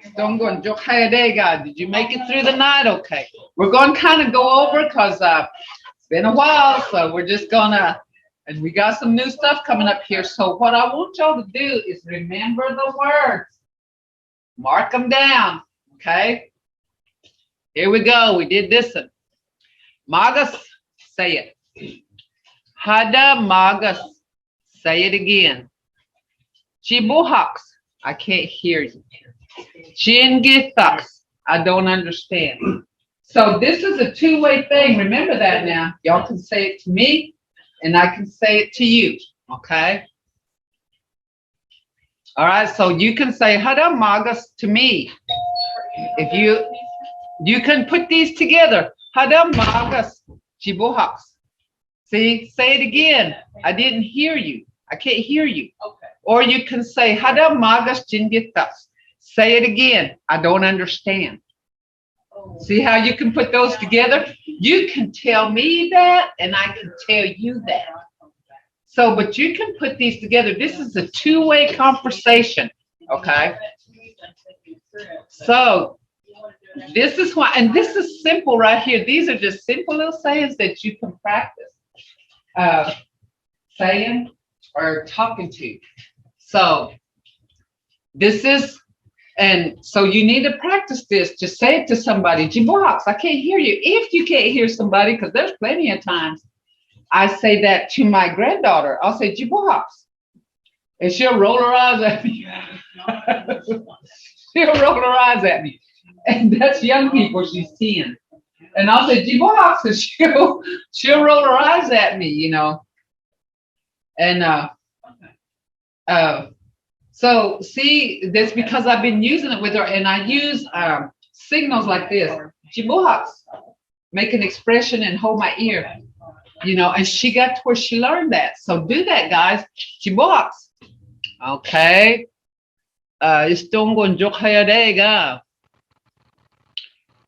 Stongon Jokhayadega. Did you make it through the night? Okay. We're going to kind of go over because it's been a while, so we're just gonna, and we got some new stuff coming up here. So what I want y'all to do is remember the words. Mark them down. Okay. Here we go. We did this one. Magas, say it. Hada Magas, say it again. Chibuhaks, I can't hear you. Chingithaks, I don't understand. So this is a two-way thing. Remember that now. Y'all can say it to me, and I can say it to you. Okay? All right, so you can say Hada Magas to me. If you can put these together. Hada Magas, Chibuhaks. See, say it again. I didn't hear you. I can't hear you. Okay. Or you can say, Hada Magas Jingitas. Say it again. I don't understand. Oh. See how you can put those together? You can tell me that, and I can tell you that. So, but you can put these together. This is a two-way conversation. Okay? So, this is why, and this is simple right here. These are just simple little sayings that you can practice. Saying or talking to. So this is, and so you need to practice this. Just say it to somebody. Jibox, I can't hear you. If you can't hear somebody, because there's plenty of times I say that to my granddaughter. I'll say Jibox, and she'll roll her eyes at me. She'll roll her eyes at me, and that's young people. She's 10. And I'll say, Jibox, and she'll roll her eyes at me, you know. And so see, that's because I've been using it with her, and I use signals like this. Jibox, make an expression and hold my ear, you know. And she got to where she learned that. So do that, guys. Jibox. Okay.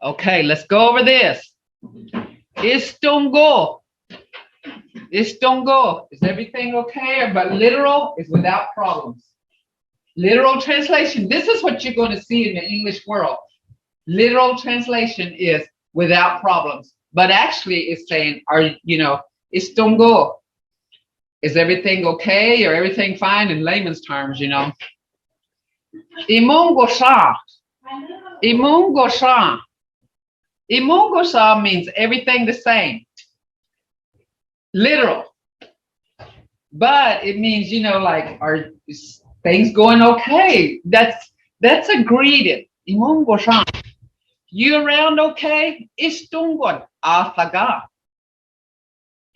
Okay, let's go over this. Istongo. Istongo. Is everything okay? But literal is without problems. Literal translation. This is what you're going to see in the English world. Literal translation is without problems. But actually it's saying, Istongo. Is everything okay or everything fine in layman's terms, you know? Imongosha. Imongosha. Imongosha means everything the same. Literal. But it means, you know, like, are things going okay? That's a greeting. Imongosha. You around okay? Istungon afaga.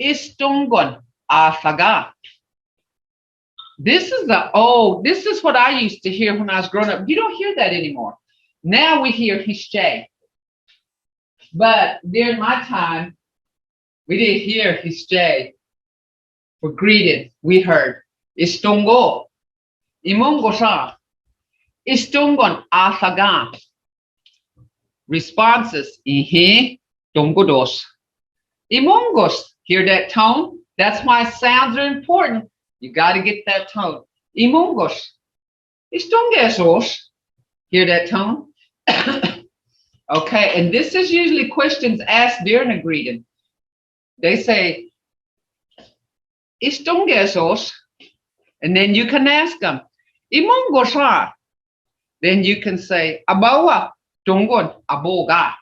Istungon afaga. This is what I used to hear when I was growing up. You don't hear that anymore. Now we hear hishjay. But during my time, we didn't hear hishjay. For greeting, we heard istungo, imongosha, istungon afaga. Responses, ihe, dongodos. Imongos, hear that tone? That's why sounds are important. You got to get that tone. Imongos, istungesos. Hear that tone? Okay, and this is usually questions asked during a greeting. They say, istungesos, and then you can ask them, imongosha. Then you can say, abawa, tungon, aboga.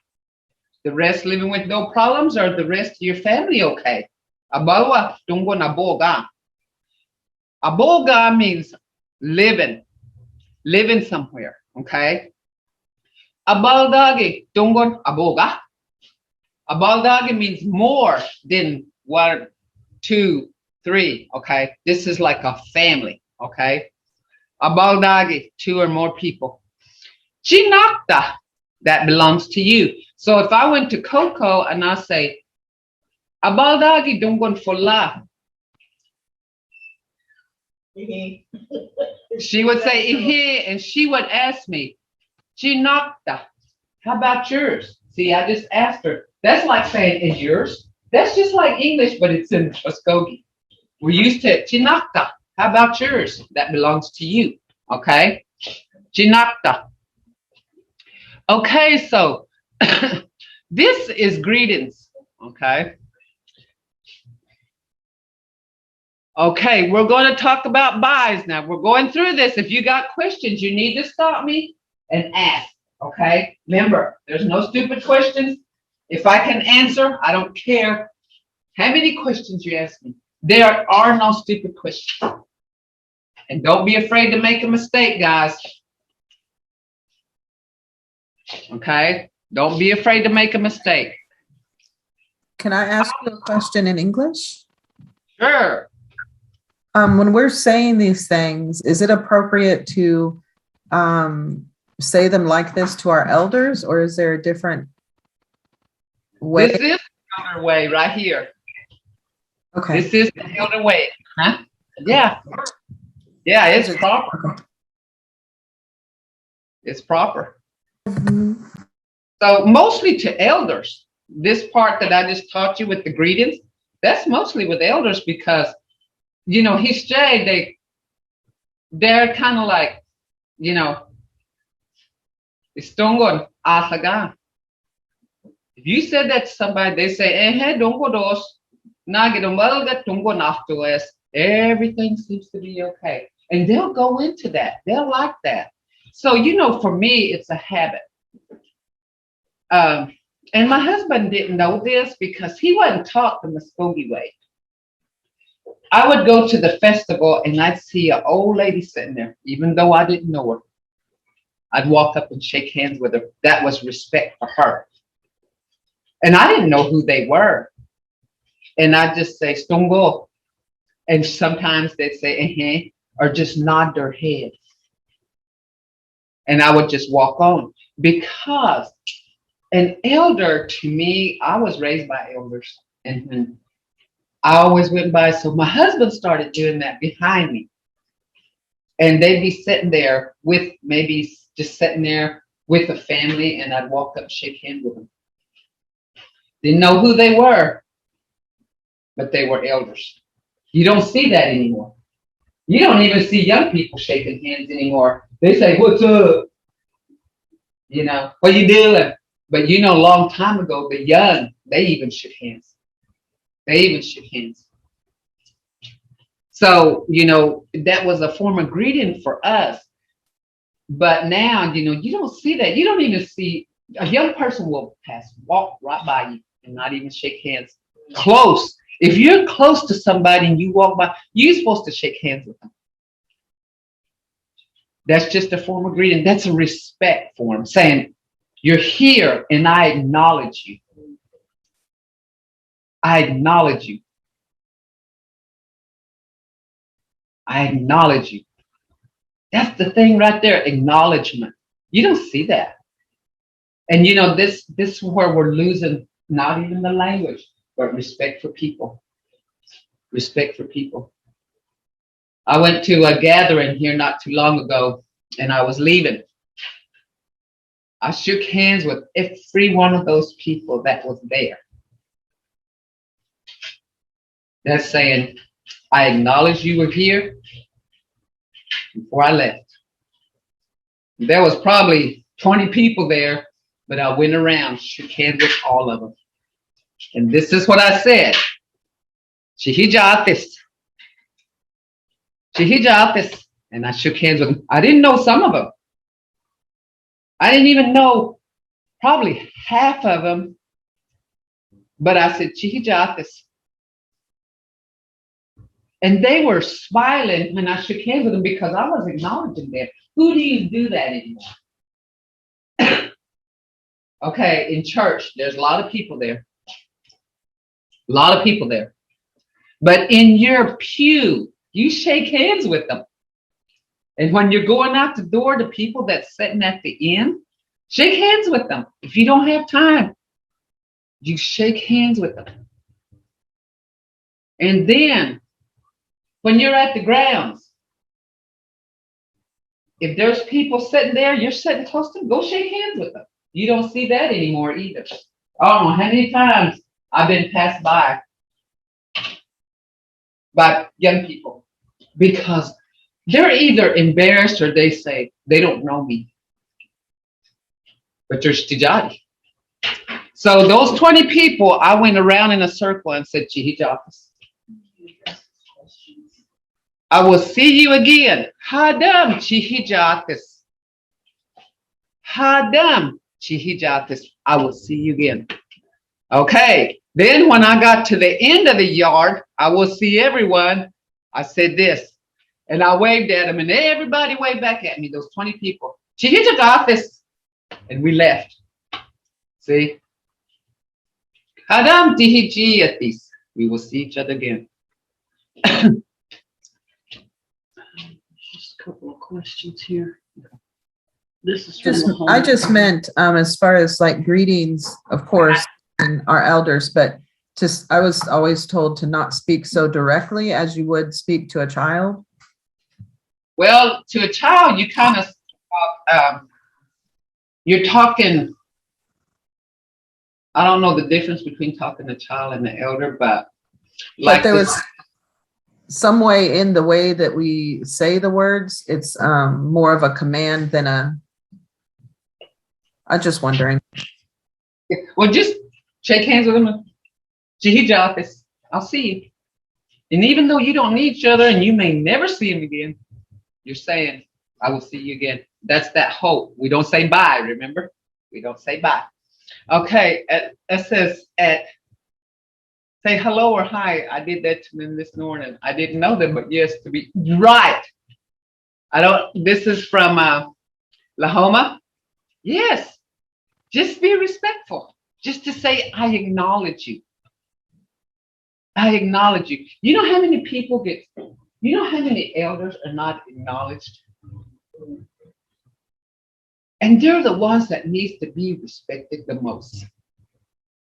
The rest living with no problems, or the rest of your family okay? Abawa, tungon, aboga. Aboga means living somewhere, okay? Abaldagi, tungon, aboga. Abaldagi means more than 1, 2, 3, okay? This is like a family, okay? Abaldagi, 2 or more people. Chinakta, that belongs to you. So if I went to Coco and I say, Abaldagi tungon fola. She would say, ihe, and she would ask me, Chinakta, how about yours? See, I just asked her. That's like saying, is yours? That's just like English, but it's in Mvskoke. We're used to Chinakta. How about yours? That belongs to you. Okay? Chinakta. Okay, so this is greetings. Okay. Okay, we're going to talk about buys now. We're going through this. If you got questions, you need to stop me and ask. Okay. Remember, there's no stupid questions. If I can answer, I don't care how many questions you ask me. There are no stupid questions. And don't be afraid to make a mistake, guys. Okay? Don't be afraid to make a mistake. Can I ask you a question in English? Sure. When we're saying these things, is it appropriate to say them like this to our elders, or is there a different way? This is the elder way right here. Okay. This is the elder way. Huh? Yeah. Yeah, it's proper. Okay. It's proper. Mm-hmm. So mostly to elders. This part that I just taught you with the greetings, that's mostly with elders because, you know, they're kind of like, you know, istongon asaga. If you said that to somebody, they say, dongo dos, nagidomalga tungo naftues. Everything seems to be okay. And they'll go into that. They'll like that. So, you know, for me, it's a habit. And my husband didn't know this because he wasn't taught the Mvskoke way. I would go to the festival and I'd see an old lady sitting there, even though I didn't know her. I'd walk up and shake hands with her. That was respect for her. And I didn't know who they were. And I'd just say, Stongo. And sometimes they'd say, or just nod their head. And I would just walk on because an elder to me, I was raised by elders. And I always went by. So my husband started doing that behind me. And they'd be sitting there with maybe just sitting there with a family. And I'd walk up and shake hands with them. Didn't know who they were, but they were elders. You don't see that anymore. You don't even see young people shaking hands anymore. They say, what's up? You know, what you doing? But you know, a long time ago, the young, they even shook hands. They even shook hands. So, you know, that was a form of greeting for us. But now, you know, you don't see that. You don't even see, a young person will walk right by you and not even shake hands. Close. If you're close to somebody and you walk by, you're supposed to shake hands with them. That's just a form of greeting. That's a respect form, saying, you're here and I acknowledge you. I acknowledge you. I acknowledge you. That's the thing right there, acknowledgement. You don't see that. And you know, this is where we're losing not even the language, but respect for people. Respect for people. I went to a gathering here not too long ago and I was leaving. I shook hands with every one of those people that was there. That's saying, I acknowledge you were here before I left. There was probably 20 people there, but I went around, shook hands with all of them. And this is what I said. Chihijatis. Chihijatis. And I shook hands with them. I didn't know some of them. I didn't even know probably half of them. But I said, Chihijatis. And they were smiling when I shook hands with them because I was acknowledging them. Who do you do that anymore? Okay, in church, there's a lot of people there. A lot of people there. But in your pew, you shake hands with them. And when you're going out the door to people that's sitting at the end, shake hands with them. If you don't have time, you shake hands with them. And then when you're at the grounds, if there's people sitting there, you're sitting close to them, go shake hands with them. You don't see that anymore either. I don't know how many times I've been passed by young people because they're either embarrassed or they say they don't know me. but you're stijati. So those 20 people, I went around in a circle and said, Chihijakas. I will see you again. Hadam Chihijakas. Hadam Chihijakas. I will see you again. Okay. Then when I got to the end of the yard, I will see everyone. I said this. And I waved at them, and everybody waved back at me, those 20 people. Chihijakas. And we left. See? Hadam Tihijiatis. We will see each other again. Just a couple of questions here. This is from I just meant as far as like greetings, of course, and our elders, but just I was always told to not speak so directly as you would speak to a child. Well, to a child, you kind of you're talking. I don't know the difference between talking to a child and an elder, but like there was some way in the way that we say the words. It's more of a command than a. I'm just wondering. Well, just shake hands with them. Jihijafis, I'll see you. And even though you don't need each other and you may never see him again, you're saying, I will see you again. That's that hope. We don't say bye, remember? We don't say bye. Okay, it says say hello or hi. I did that to them this morning. I didn't know them, but yes, to be right. This is from Lahoma. Yes, just be respectful. Just to say, I acknowledge you. I acknowledge you. You know how many people you know how many elders are not acknowledged? And they're the ones that needs to be respected the most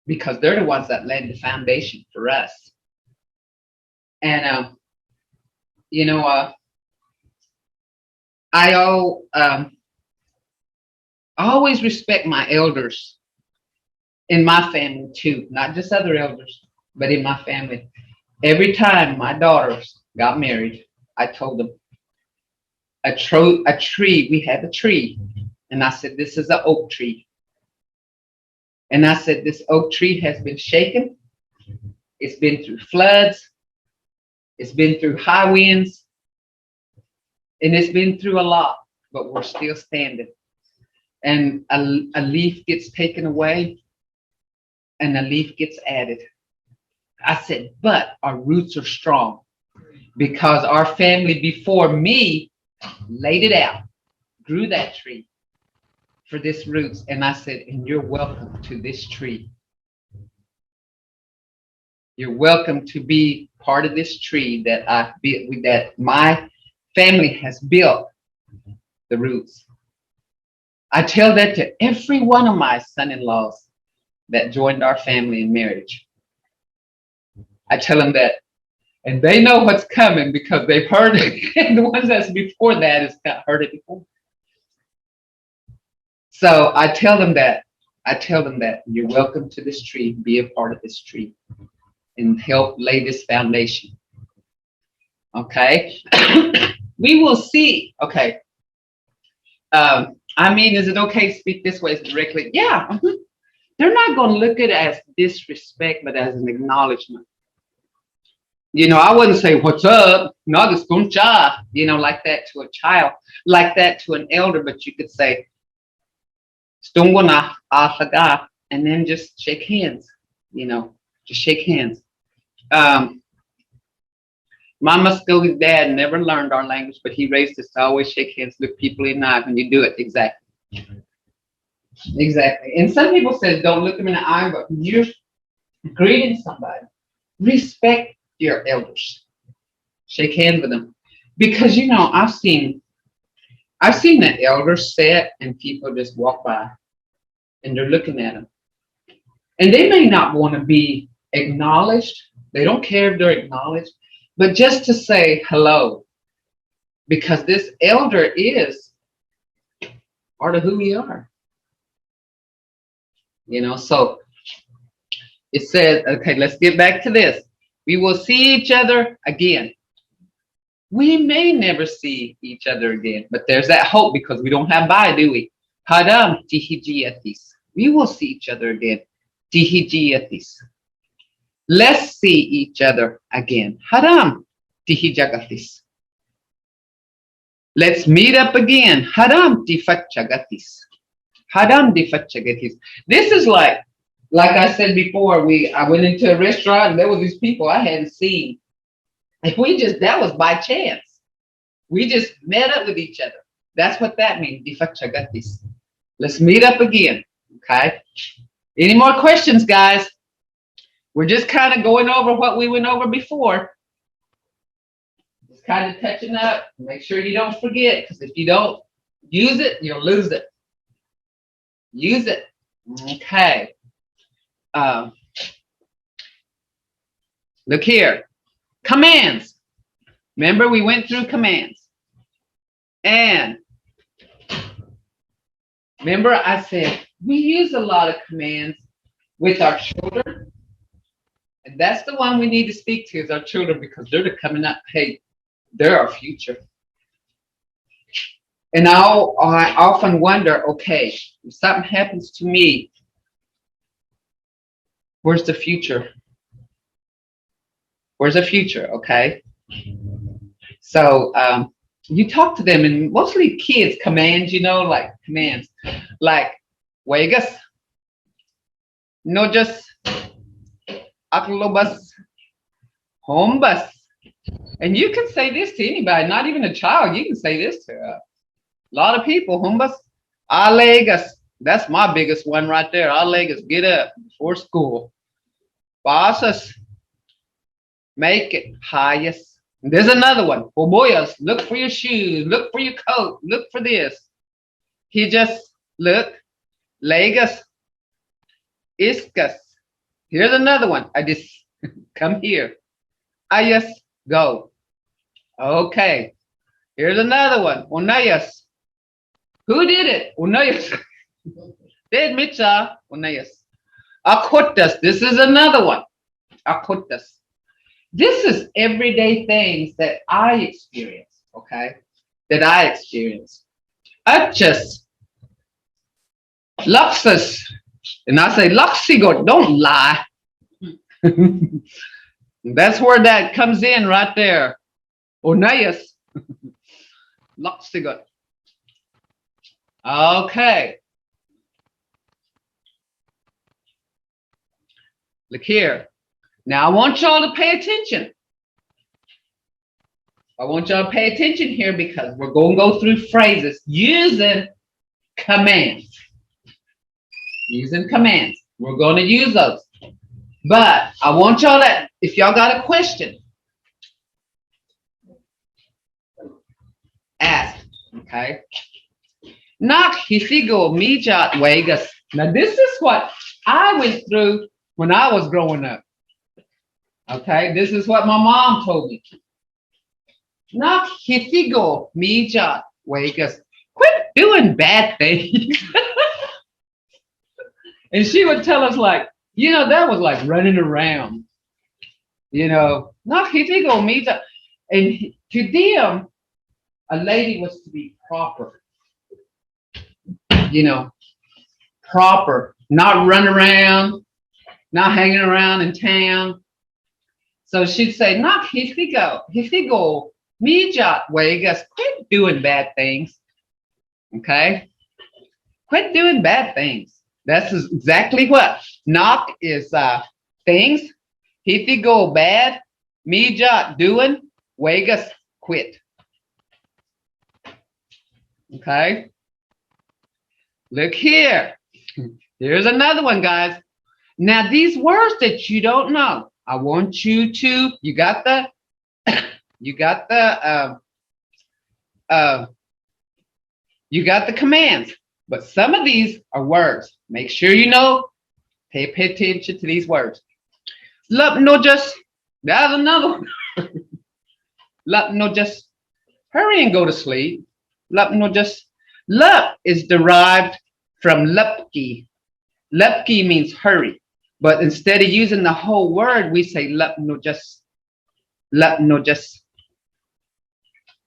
because they're the ones that laid the foundation for us. And, I always respect my elders in my family too, not just other elders, but in my family. Every time my daughters got married, I told them a tree, we have a tree. And I said, this is an oak tree. And I said, this oak tree has been shaken. It's been through floods. It's been through high winds. And it's been through a lot, but we're still standing. And a leaf gets taken away and a leaf gets added. I said, but our roots are strong because our family before me laid it out, grew that tree for this roots. And I said, and you're welcome to this tree. You're welcome to be part of this tree that my family has built the roots. I tell that to every one of my son-in-laws that joined our family in marriage. I tell them that, and they know what's coming because they've heard it. And the ones that's before that has heard it before. So I tell them that. You're welcome to this tree, be a part of this tree, and help lay this foundation. Okay? We will see. Okay. Is it okay to speak this way directly? Yeah. Mm-hmm. They're not going to look at it as disrespect, but as an acknowledgement. I wouldn't say, what's up? Like that to a child, like that to an elder, but you could say, and then just shake hands, just shake hands. My Mvskoke dad never learned our language, but he raised us to always shake hands, look people in the eye when you do it. Exactly. Exactly. And some people say, don't look them in the eye, but when you're greeting somebody, respect your elders. Shake hands with them. Because, I've seen the elders sit and people just walk by and they're looking at them. And they may not want to be acknowledged. They don't care if they're acknowledged, but just to say hello, because this elder is part of who we are. So it says, okay, let's get back to this. We will see each other again. We may never see each other again, but there's that hope because we don't have bye, do we? Hadam tihijiatis. We will see each other again. Tihijiatis. Let's see each other again. Hadam tihijagatis. Let's meet up again. Hadam tifachagatis. Hadam tifachagatis. This is like I said before, I went into a restaurant and there were these people I hadn't seen. And that was by chance. We just met up with each other. That's what that means. Tifachagatis. Let's meet up again. Okay. Any more questions, guys? We're just kind of going over what we went over before. Just kind of touching up. Make sure you don't forget, because if you don't use it, you'll lose it. Use it. Okay. Look here. Commands. Remember, we went through commands. And remember, I said we use a lot of commands with our children. And that's the one we need to speak to, is our children, because they're the coming up. Hey, they're our future. And I often wonder, okay, if something happens to me, where's the future? Where's the future? Okay. So you talk to them, and mostly kids commands, like commands, like Vegas, no just aklobus, homebus. And you can say this to anybody, not even a child. You can say this to a lot of people. Humbus, alegas. That's my biggest one right there. Alegas, get up before school. Basas, make it. Highest. There's another one. Oboyas, look for your shoes. Look for your coat. Look for this. He just look. Legas, iskas. Here's another one. I just come here. I just go. Okay. Here's another one. Unayas. Who did it? Unayas. Did Mitcha? Unayas. Akotas. This is another one. Akotas. This is everyday things that I experience. Okay. That I experience. Achas. Luxus. And I say, Luxigot, don't lie. That's where that comes in right there. Onayas. Luxigot. Okay. Look here. Now I want y'all to pay attention. I want y'all to pay attention here, because we're going to go through phrases using commands. Using commands. We're going to use those. But I want y'all to, if y'all got a question, ask. Okay. Nak hisigo mijat Vegas. Now this is what I went through when I was growing up. Okay. This is what my mom told me. Nak hisigo mijat Vegas. Quit doing bad things. And she would tell us, like, that was like running around. Not hitigo means, and to them, a lady was to be proper. Proper, not run around, not hanging around in town. So she'd say, not hitigo mijat Vegas. Quit doing bad things. Okay? Quit doing bad things. That's exactly what. Knock is things. Hitigo bad. Mijat doing. Vegas quit. Okay. Look here. Here's another one, guys. Now these words that you don't know, I want you to. You got the commands. But some of these are words. Make sure you know. Pay attention to these words. Lup no just. That's another one. Lup no just. Hurry and go to sleep. Lup no just. Lup is derived from lupki. Lupki means hurry. But instead of using the whole word, we say lup no just. Lup no just.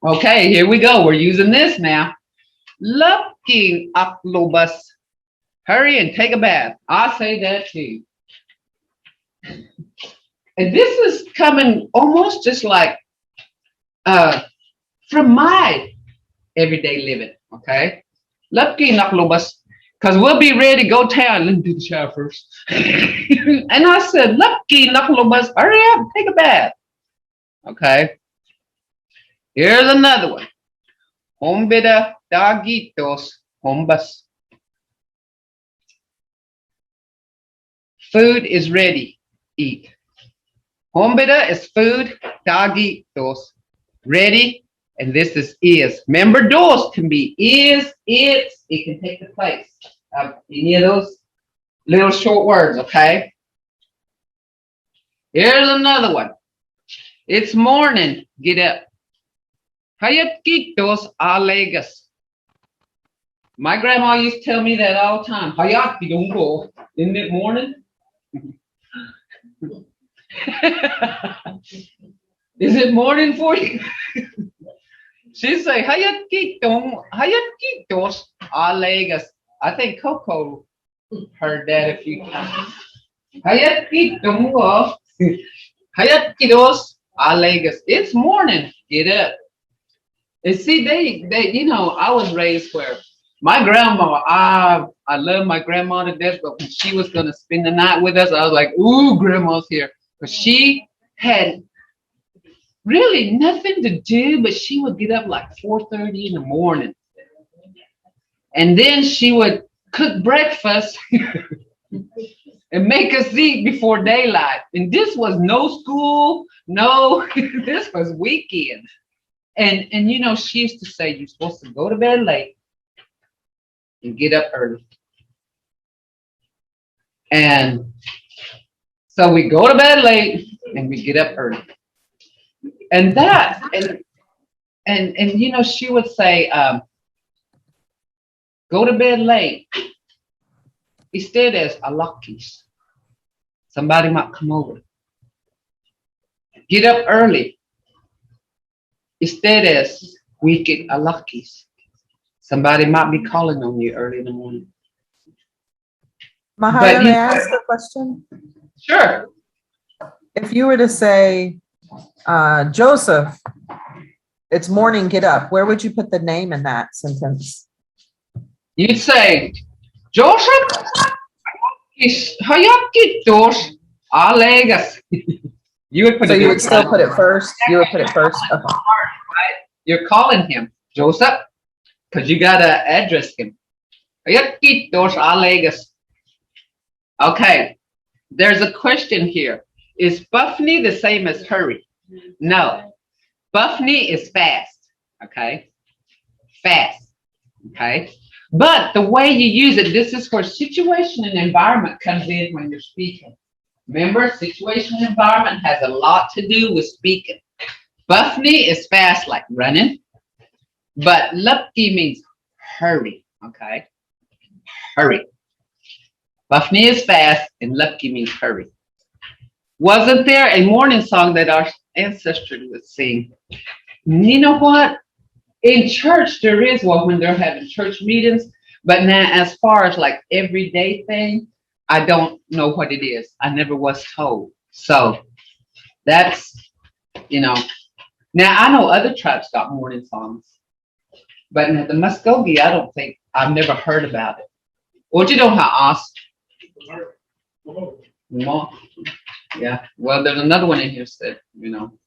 Okay, here we go. We're using this now. Lupking aklubas. Hurry and take a bath. I say that too. And this is coming almost just like from my everyday living, okay? Lupking aklubas. Because we'll be ready to go town. Let me do the shower first. And I said, Lupking aklubas. Hurry up, take a bath. Okay. Here's another one. Hombida dagitos hombas. Food is ready. Eat. Hombida is food. Dagitos. Ready. And this is. Remember, dos can be is, it's. It can take the place of any of those little short words, okay? Here's another one. It's morning. Get up. Hayatkitos alegas. My grandma used to tell me that all the time. Hayatkitongo. Isn't it morning? Is it morning for you? She'd say, hayatkitos alegas. I think Coco heard that a few times. Hayatkitongo. Hayatkitos alegas. It's morning. Get up. And see, they, you know, I was raised where my grandma, I love my grandma to death, but when she was going to spend the night with us, I was like, ooh, grandma's here. But she had really nothing to do, but she would get up like 4:30 in the morning. And then she would cook breakfast and make us eat before daylight. And this was no school, no, this was weekends. And you know, she used to say, you're supposed to go to bed late and get up early. And so we go to bed late and we get up early. And that, and you know, she would say, go to bed late. Instead as alakis. Somebody might come over. Get up early. Instead as wicked alakis. Somebody might be calling on you early in the morning. Mahaya, may I ask a question? Sure. If you were to say, Joseph, it's morning, get up, where would you put the name in that sentence? You'd say, Joseph, hayakitos alegas. You would put so it. You would still put it first. You would put it first. Okay. Right? You're calling him Joseph because you gotta address him. Hayakitos alegas. Okay. There's a question here. Is Buffney the same as hurry? No. Buffney is fast. Okay. Fast. Okay. But the way you use it, this is where situation and environment comes in when you're speaking. Remember, situation and environment has a lot to do with speaking. Buffney is fast, like running. But lupki means hurry. Okay. Hurry. Buffney is fast and lupki means hurry. Wasn't there a morning song that our ancestors would sing? You know what? In church, there is one when they're having church meetings, but now as far as like everyday thing, I don't know what it is. I never was told. So that's, you know, now I know other tribes got morning songs, but now the Mvskoke, I don't think, I've never heard about it. What you don't have asked? Yeah, well, there's another one in here said, you know.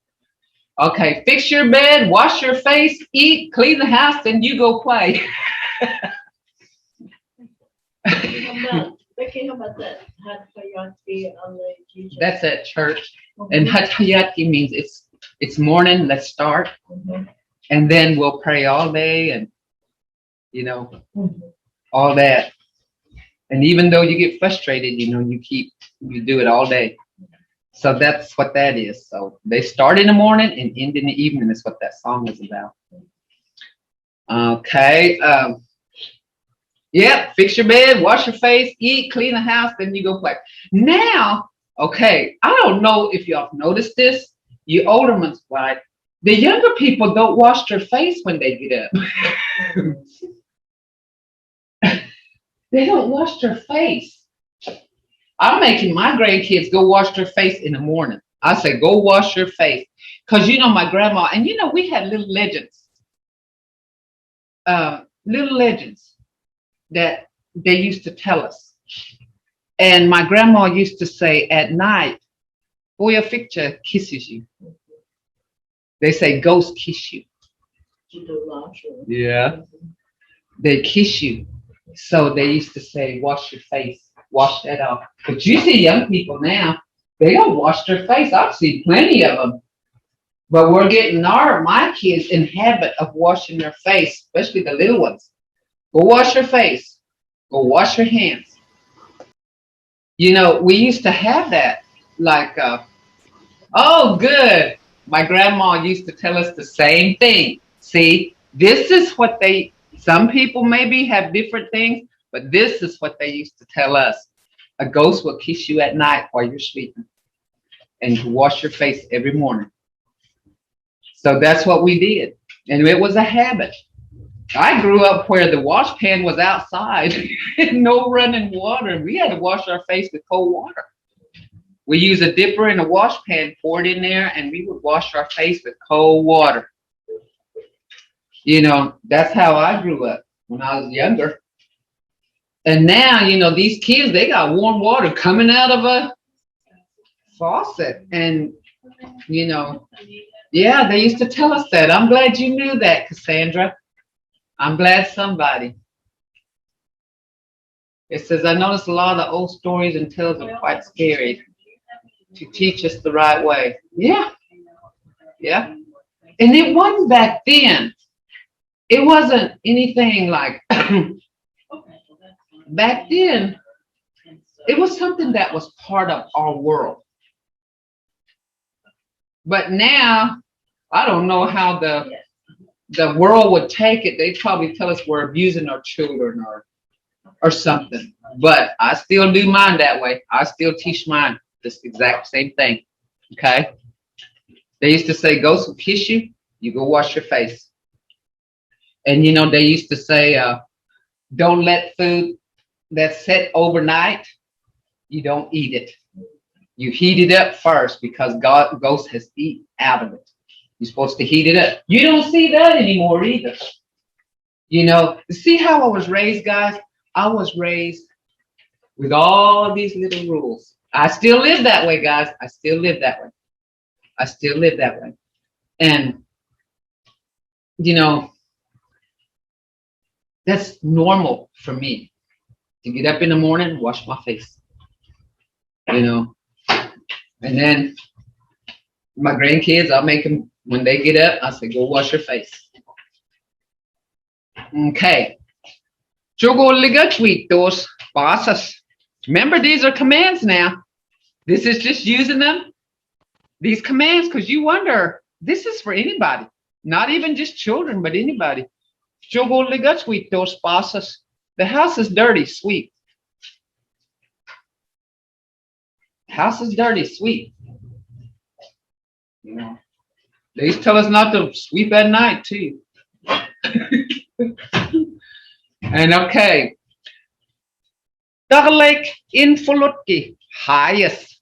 Okay, fix your bed, wash your face, eat, clean the house, then you go play. Becky, how about that? That's at church. And Hatayati means it's morning, let's start. And then we'll pray all day and, you know, all that. And even though you get frustrated, you know, you do it all day. So that's what that is. So they start in the morning and end in the evening is what that song is about. Okay. Yep. Fix your bed, wash your face, eat, clean the house, then you go play. Now, okay, I don't know if y'all noticed this. You older ones, right? The younger people don't wash their face when they get up. They don't wash their face. I'm making my grandkids go wash their face in the morning. I say, go wash your face. Because, my grandma, and, we had little legends that they used to tell us. And my grandma used to say at night, boy, a picture kisses you. They say ghosts kiss you. Yeah. They kiss you. So they used to say, wash your face, wash that off. But you see young people now, they don't wash their face. I've seen plenty of them. But we're getting my kids in habit of washing their face, especially the little ones. Go wash your face. Go wash your hands. We used to have that. Like, oh, good. My grandma used to tell us the same thing. See, this is what some people maybe have different things, but this is what they used to tell us. A ghost will kiss you at night while you're sleeping, and you wash your face every morning. So that's what we did. And it was a habit. I grew up where the wash pan was outside and no running water. We had to wash our face with cold water. We use a dipper and a wash pan, pour it in there, and we would wash our face with cold water. That's how I grew up when I was younger. And now, these kids, they got warm water coming out of a faucet. And, yeah, they used to tell us that. I'm glad you knew that, Cassandra. I'm glad somebody. It says, I noticed a lot of the old stories and tales are quite scary to teach us the right way. Yeah. Yeah. And it wasn't back then. It wasn't anything like back then. It was something that was part of our world. But now, I don't know how the world would take it. They'd probably tell us we're abusing our children or something. But I still do mine that way. I still teach mine this exact same thing. Okay? They used to say, ghosts will kiss you, you go wash your face. And they used to say, don't let food that's set overnight, you don't eat it. You heat it up first because ghost has eaten out of it. You're supposed to heat it up. You don't see that anymore either. See how I was raised, guys? I was raised with all these little rules. I still live that way, guys. I still live that way. I still live that way. And, that's normal for me. To get up in the morning, wash my face. And then my grandkids, I'll make them, when they get up, I say, go wash your face. Okay. Remember, these are commands now. This is just using them, these commands, because you wonder, this is for anybody, not even just children, but anybody. The house is dirty, sweep. House is dirty, sweep. They used to tell us not to sweep at night too. And okay. Daglek infulutki, highest.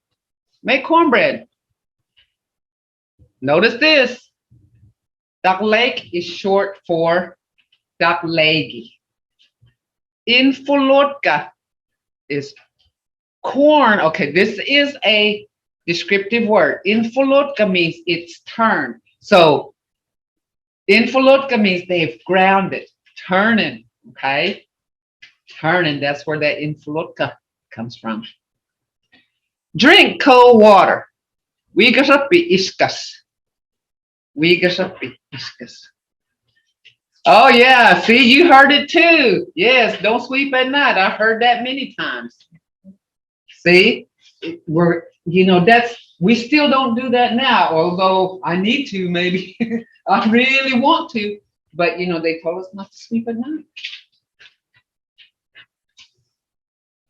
Make cornbread. Notice this. Daglek is short for daglegi. Infulutka is corn. Okay, this is a descriptive word. Infulutka means it's turned. So infulutka means they've ground it, turning. Okay, turning. That's where that infulutka comes from. Drink cold water. Wigasappi iskas. Wigasappi iskas. Oh yeah, see, you heard it too. Yes, don't sweep at night. I heard that many times. See, we still don't do that now, although I need to, maybe. I really want to, but they told us not to sweep at night.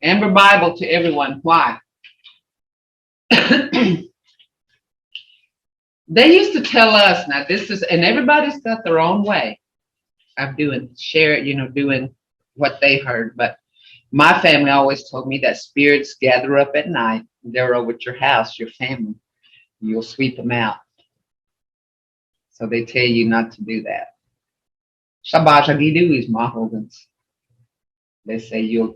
Amber Bible to everyone. Why? They used to tell us, now this is, and everybody's got their own way of doing what they heard, but My family always told me that spirits gather up at night. They're over at your house, your family. You'll sweep them out. So they tell you not to do that. Shabajagidu is mahogans. They say you'll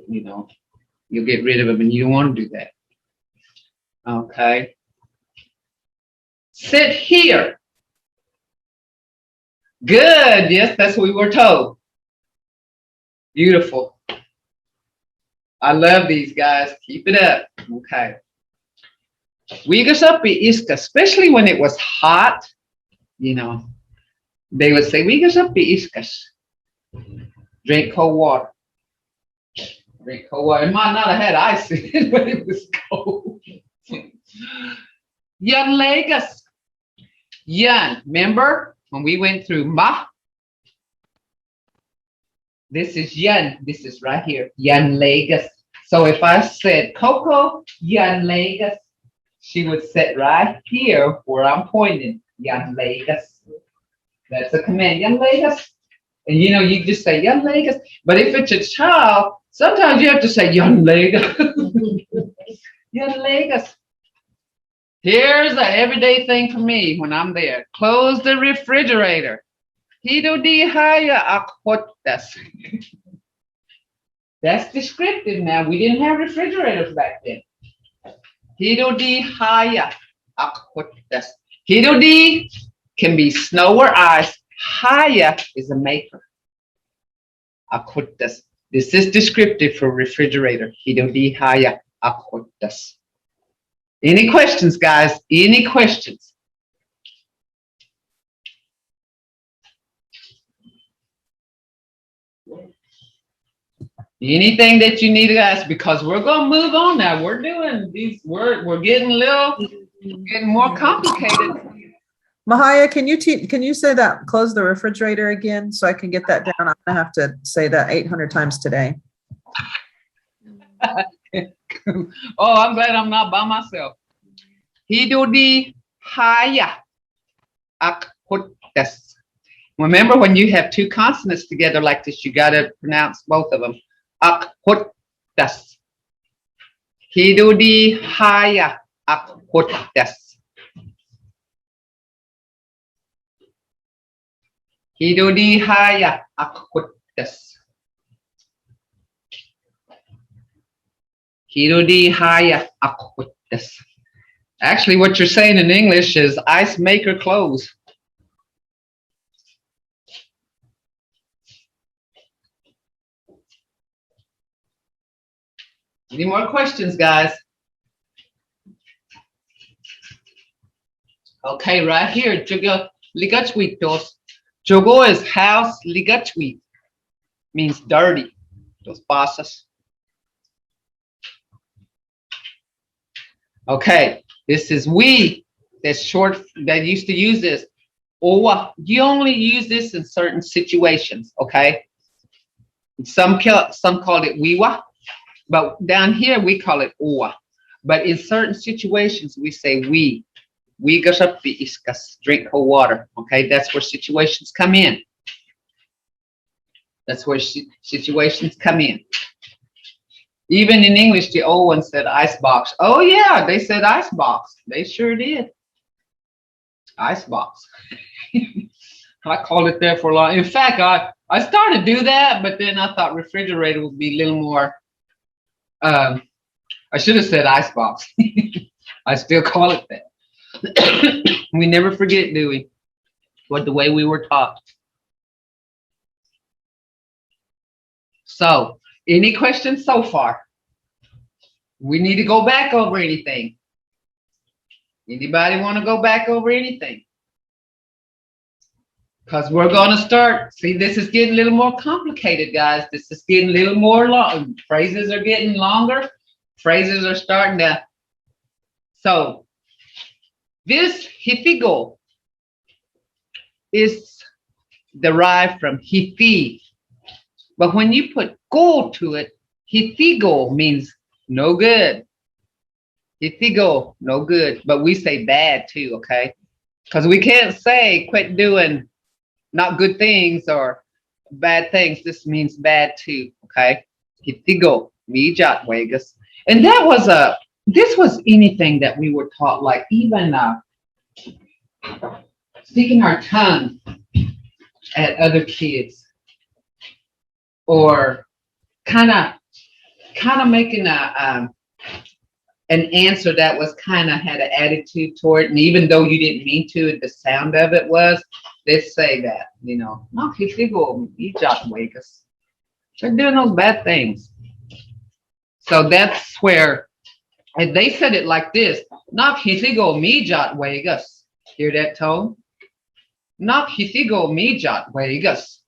get rid of them and you don't want to do that. Okay. Sit here. Good. Yes, that's what we were told. Beautiful. I love these guys. Keep it up. Okay. Wigasapi iska, especially when it was hot, they would say, Wigasapi iskas. Drink cold water. Drink cold water. It might not have had ice in it, but it was cold. Yan Legas. Yan. Remember when we went through Ma? This is Yan. This is right here. Yan Legas. So if I said Coco, Yan Legas, she would sit right here where I'm pointing. Yan Legas. That's a command. Yan Legas. And you just say Yan Legas. But if it's a child, sometimes you have to say Yan Legas. Yan Legas. Here's an everyday thing for me when I'm there. Close the refrigerator. Hido di haya akhotas. That's descriptive now. We didn't have refrigerators back then. Hido di haya akhotas. Hido di can be snow or ice. Haya is a maker. Akhotas. This is descriptive for refrigerator. Hido di haya akhotas. Any questions, guys? Any questions? Anything that you need to ask? Because we're going to move on now. We're doing these. We're getting getting more complicated. Mahaya, can you say that? Close the refrigerator again, so I can get that down. I'm gonna have to say that 800 times today. Oh, I'm glad I'm not by myself. Hidodi haya akhutas. Remember, when you have two consonants together like this, you got to pronounce both of them. Akhutas. Hidodi haya akhutas. Hidodi haya akhutas. Hidodi haya akhutas. Actually, what you're saying in English is ice maker clothes. Any more questions, guys? Okay, right here, Jogo ligachwitos. Jogo is house, ligachwit means dirty. Those pasas. Okay, this is we. That's short. That used to use this. Owa. You only use this in certain situations. Okay. Some call it wiwa, but down here we call it owa. But in certain situations we say we. We gasapi iskas. Drink cold water. Okay, that's where situations come in. That's where situations come in. Even in English, the old one said icebox. Oh yeah, they said icebox. They sure did. Icebox. I called it there for a long. In fact, I started to do that, but then I thought refrigerator would be a little more. I should have said icebox. I still call it that. We never forget, do we? What the way we were taught. So, any questions so far? We need to go back over anything. Anybody want to go back over anything? Because we're going to start. See, this is getting a little more complicated, guys. This is getting a little more long. Phrases are getting longer. Phrases are starting to. So, this hifigo is derived from hifi. But when you put go to it, hifigo means no good. Hifigo, no good. But we say bad too, okay? Because we can't say quit doing not good things or bad things. This means bad too, okay? Hifigo, Mijat Vegas. And this was anything that we were taught, like even speaking our tongue at other kids, or kind of making an answer that was kind of had an attitude toward it. And even though you didn't mean to, the sound of it was, they'd say that, no, Hisigo Mijat Vegas. They're doing those bad things. So that's where, and they said it like this, Nak Hisigo Mijat Vegas. Hear that tone? Nak Hisigo Mijat Vegas.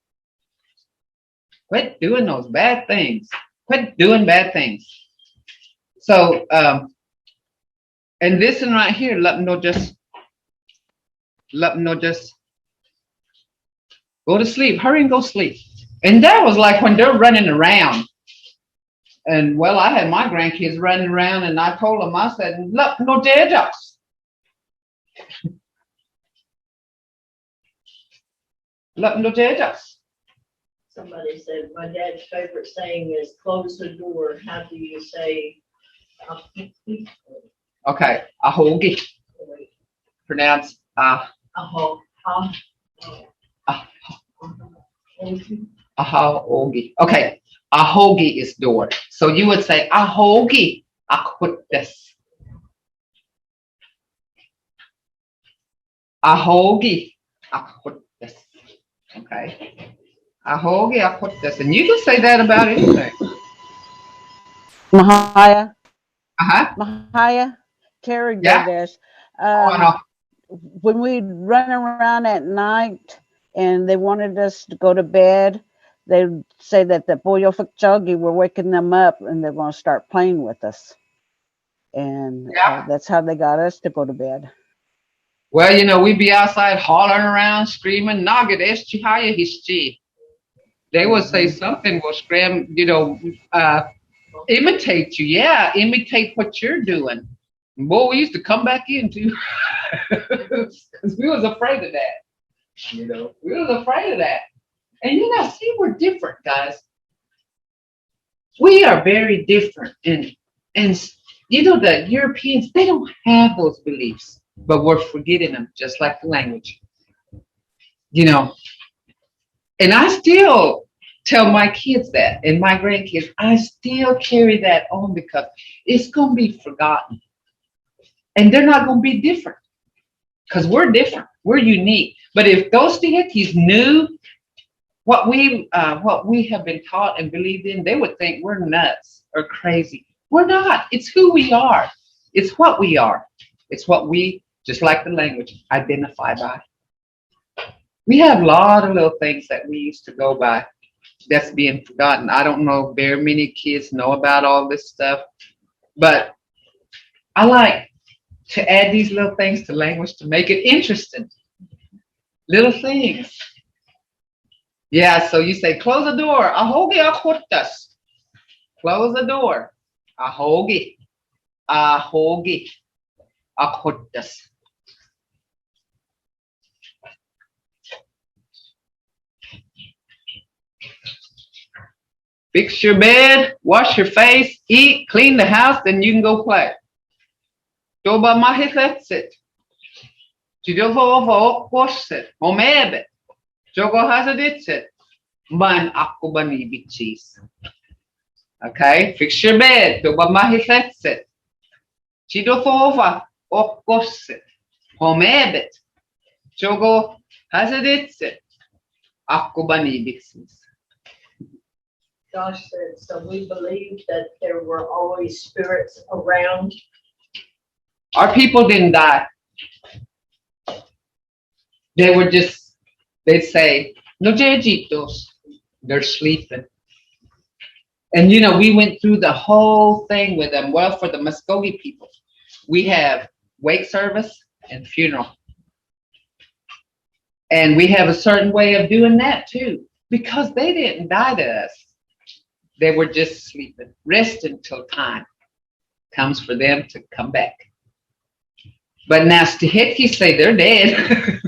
Quit doing those bad things. Quit doing bad things. So, and this one right here, let them know just go to sleep. Hurry and go sleep. And that was like when they're running around. And well, I had my grandkids running around, and I told them, I said, look, no dedos. Look, no dedos. Somebody said, my dad's favorite saying is close the door. How do you say? Okay, ahogi. Pronounce ahogi. Okay, ahogi is door. So you would say ahogi akutdes. Ahogi akutdes. Okay. Ahogi akutdes. And you can say that about anything. Mahaya. Uh-huh. Mahaya. Terry Yeah. Dash. No. When we'd run around at night and they wanted us to go to bed, they'd say that the Boyo Chuggy were waking them up and they're going to start playing with us. And that's how they got us to go to bed. Well, we'd be outside hollering around, screaming, Nagad Eschihaya Hischi. They would say something will scream, imitate you. Yeah, imitate what you're doing. Boy, we used to come back in too. Because we was afraid of that. We was afraid of that. And see, we're different, guys. We are very different. And the Europeans, they don't have those beliefs, but we're forgetting them, just like the language. And I still tell my kids that, and my grandkids, I still carry that on because it's going to be forgotten. And they're not going to be different because we're different. We're unique. But if those Tihetis knew what we have been taught and believed in, they would think we're nuts or crazy. We're not. It's who we are. It's what we are. It's what we, just like the language, identify by. We have a lot of little things that we used to go by that's being forgotten. I don't know if very many kids know about all this stuff, but I like to add these little things to language to make it interesting. Little things. Yeah, so you say, close the door. Ahogi akhuttas. Close the door. Ahogi. Ahogi akhuttas. Fix your bed, wash your face, eat, clean the house, then you can go play. Doba mahifetsit. Jidovo koshit. Omebe. Jogo hazaditsit. Man akubani bichis. Okay, fix your bed. Doba mahifetsit. Jidofova okoshit. Omebe. Jogo hazaditsit. Akubani bichis. Josh said, so we believe that there were always spirits around. Our people didn't die. They'd say, no jejitos. They're sleeping. And we went through the whole thing with them. Well, for the Mvskoke people, we have wake service and funeral. And we have a certain way of doing that too, because they didn't die to us. They were just sleeping, resting till time comes for them to come back. But now Stihetki say they're dead.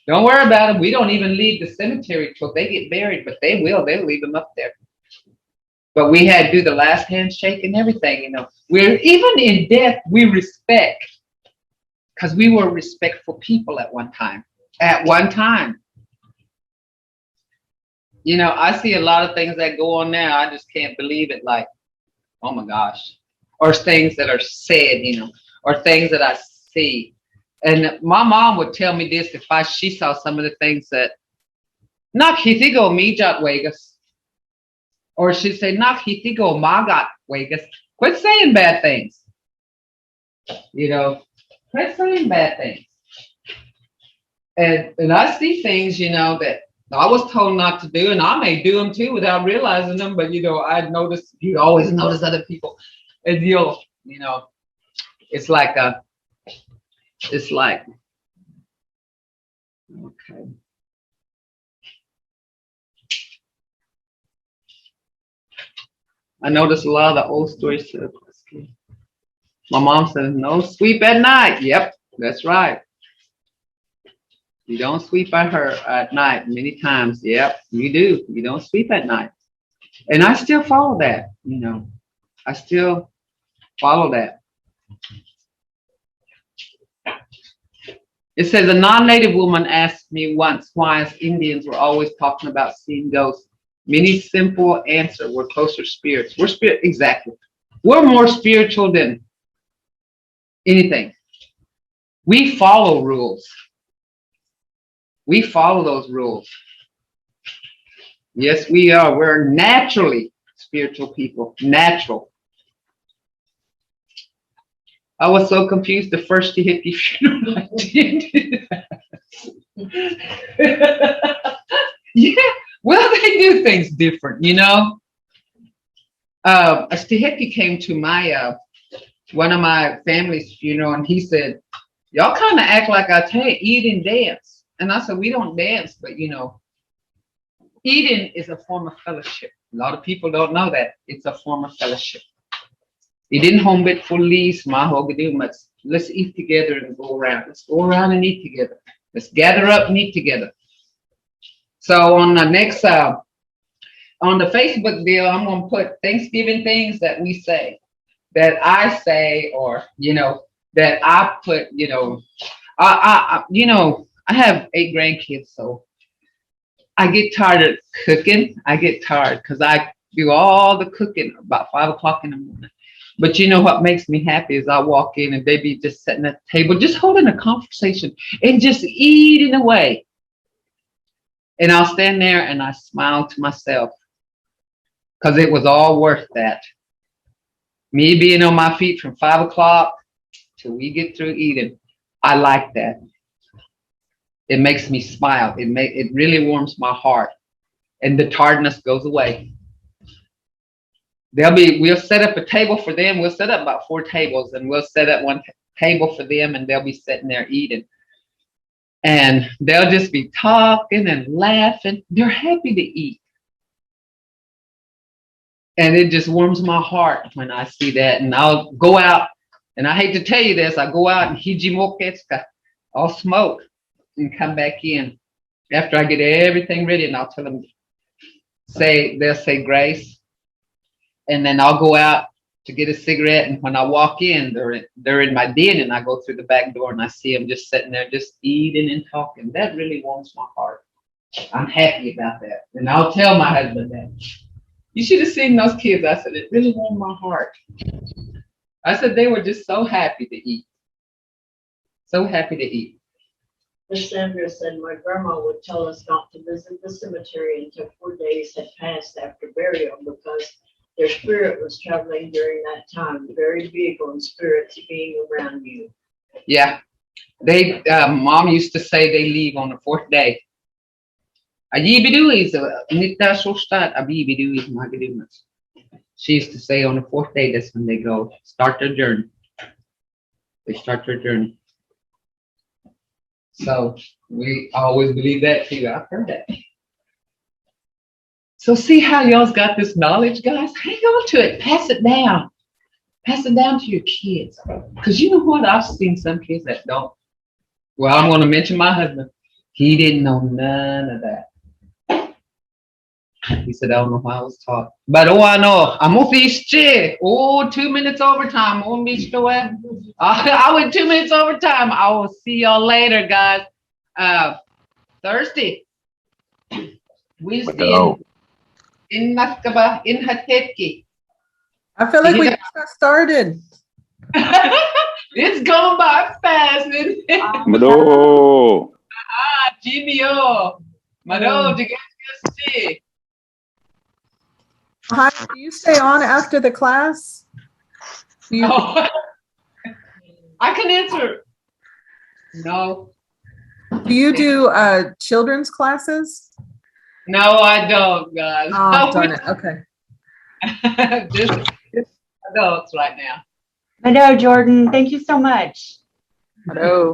Don't worry about them. We don't even leave the cemetery till they get buried, but they will. They'll leave them up there. But we had to do the last handshake and everything, you know. We're even in death, we respect, because we were respectful people at one time. At one time. You know, I see a lot of things that go on now. I just can't believe it. Like, oh my gosh. Or things that are said, you know, or things that I see. And my mom would tell me this if she saw some of the things that, nak hitigo mijat Vegas. Or she'd say, nak hitigo magat Vegas. Quit saying bad things. You know, quit saying bad things. And I see things, you know, that I was told not to do, and I may do them too without realizing them. But, you know, I notice, you always notice other people. And you know, it's like, okay. I notice a lot of the old stories too. My mom says, no sweep at night. Yep, that's right. You don't sweep at night many times. Yep, you do. You don't sweep at night. And I still follow that, you know. I still follow that. It says a non-native woman asked me once why us Indians were always talking about seeing ghosts. Many simple answer, we're closer spirits. We're spirit, exactly. We're more spiritual than anything. We follow rules. We follow those rules. Yes, we are. We're naturally spiritual people. Natural. I was so confused the first hippie funeral I did. Yeah, well, they do things different, you know. A Stihiki came to my one of my family's funeral, and he said, y'all kind of act like I tell you, eat and dance. And I said, we don't dance, but you know, eating is a form of fellowship. A lot of people don't know that. It's a form of fellowship. Let's eat together and go around. Let's go around and eat together. Let's gather up and eat together. So on the next, on the Facebook deal, I'm going to put Thanksgiving things that we say, that I say, or, you know, that I put, you know, you know, I have 8 grandkids, so I get tired of cooking. I get tired because I do all the cooking about 5 o'clock in the morning. But you know what makes me happy is I walk in and they be just sitting at the table, just holding a conversation and just eating away. And I'll stand there and I smile to myself because it was all worth that. Me being on my feet from 5 o'clock till we get through eating. I like that. It makes me smile. It really warms my heart. And the tiredness goes away. We'll set up a table for them. We'll set up about 4 tables and we'll set up one table for them and they'll be sitting there eating. And they'll just be talking and laughing. They're happy to eat. And it just warms my heart when I see that. And I'll go out, and I hate to tell you this, I go out and hijimoketsuka. I'll smoke and come back in after I get everything ready, and I'll tell them, they'll say grace. And then I'll go out to get a cigarette. And when I walk in, they're in my den, and I go through the back door and I see them just sitting there, just eating and talking. That really warms my heart. I'm happy about that. And I'll tell my husband that. You should have seen those kids. I said, it really warmed my heart. I said, they were just so happy to eat. So happy to eat. Miss Sandra said my grandma would tell us not to visit the cemetery until 4 days had passed after burial because their spirit was traveling during that time, very big on spirits being around you. Yeah. Mom used to say they leave on the 4th day. She used to say on the 4th day, that's when they go start their journey. They start their journey. So we always believe that too. I've heard that. So see how y'all's got this knowledge, guys? Hang on to it. Pass it down. Pass it down to your kids. Because you know what? I've seen some kids that don't. Well, I'm going to mention my husband. He didn't know none of that. He said, I don't know why I was talking. But I know, I'm gonna fish. 2 minutes overtime. I'm gonna be still at. I went 2 minutes overtime. I will see y'all later, guys. Thursday. Wednesday in Mvskoke in Hateki. I feel like we just got started. It's going by fast. Mado. Genio. Mado, see. Hi, do you stay on after the class? Do you, No. I can answer. No. do you do children's classes? No, I don't, guys. Oh, darn it. Okay. Just adults right now. I know, Jordan. Thank you so much. Hello.